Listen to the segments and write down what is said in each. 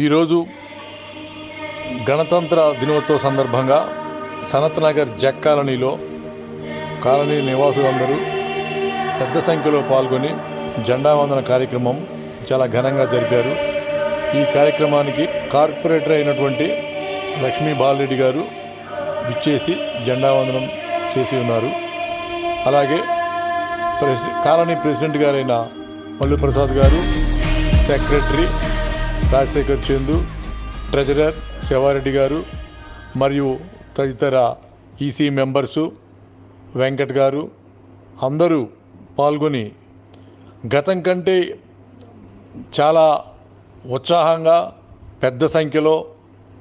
ఈరోజు గణతంత్ర దినోత్సవ సందర్భంగా సనత్ నగర్ జెక్ కాలనీలో కాలనీ నివాసులందరూ పెద్ద సంఖ్యలో పాల్గొని జెండా వందన కార్యక్రమం చాలా ఘనంగా జరిపారు. ఈ కార్యక్రమానికి కార్పొరేటర్ అయినటువంటి లక్ష్మీ బాలరెడ్డి గారు విచ్చేసి జెండా వందనం చేసి ఉన్నారు. అలాగే కాలనీ ప్రెసిడెంట్ గారైన మల్లు ప్రసాద్ గారు, సెక్రటరీ రాజశేఖర్ చందు, ట్రెజరర్ శివారెడ్డి గారు మరియు తదితర ఈసీ మెంబర్సు వెంకట్ గారు అందరూ పాల్గొని గతం కంటే చాలా ఉత్సాహంగా పెద్ద సంఖ్యలో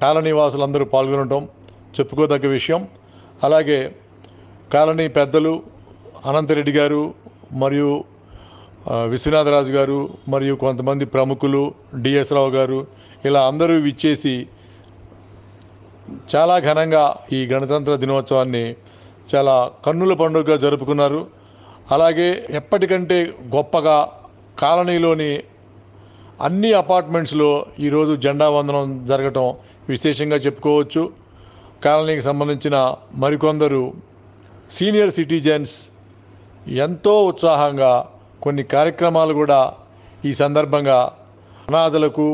కాలనీ వాసులందరూ పాల్గొనడం చెప్పుకోదగ్గ విషయం. అలాగే కాలనీ పెద్దలు అనంతరెడ్డి గారు మరియు విశ్వనాథరాజు గారు మరియు కొంతమంది ప్రముఖులు డిఎస్ రావు గారు ఇలా అందరూ విచ్చేసి చాలా ఘనంగా ఈ గణతంత్ర దినోత్సవాన్ని చాలా కన్నుల పండుగగా జరుపుకున్నారు. అలాగే ఎప్పటికంటే గొప్పగా కాలనీలోని అన్ని అపార్ట్మెంట్స్లో ఈరోజు జెండా వందనం జరగటం విశేషంగా చెప్పుకోవచ్చు. కాలనీకి సంబంధించిన మరికొందరు సీనియర్ సిటిజన్స్ ఎంతో ఉత్సాహంగా కొన్ని కార్యక్రమాలు కూడా ఈ సందర్భంగా అనాథలకు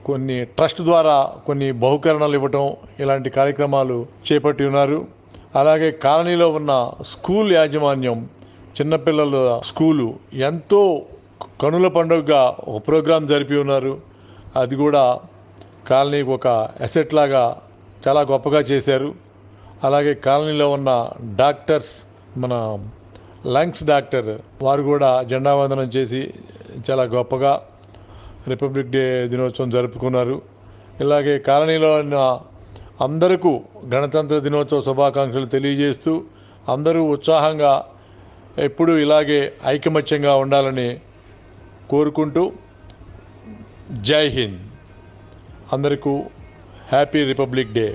కొన్ని ట్రస్ట్ ద్వారా కొన్ని బహుకరణలు ఇవ్వటం ఇలాంటి కార్యక్రమాలు చేపట్టి ఉన్నారు. అలాగే కాలనీలో ఉన్న స్కూల్ యాజమాన్యం చిన్నపిల్లల స్కూలు ఎంతో కనుల పండుగగా ఒక ప్రోగ్రాం జరిపి ఉన్నారు. అది కూడా కాలనీకి ఒక అసెట్ లాగా చాలా గొప్పగా చేశారు. అలాగే కాలనీలో ఉన్న డాక్టర్స్, మన లంగ్స్ డాక్టర్ వారు కూడా జెండా వందనం చేసి చాలా గొప్పగా రిపబ్లిక్ డే దినోత్సవం జరుపుకున్నారు. ఇలాగే కాలనీలో ఉన్న అందరికీ గణతంత్ర దినోత్సవ శుభాకాంక్షలు తెలియజేస్తూ అందరూ ఉత్సాహంగా ఎప్పుడూ ఇలాగే ఐకమత్యంగా ఉండాలని కోరుకుంటూ జై హింద్. అందరికీ హ్యాపీ రిపబ్లిక్ డే.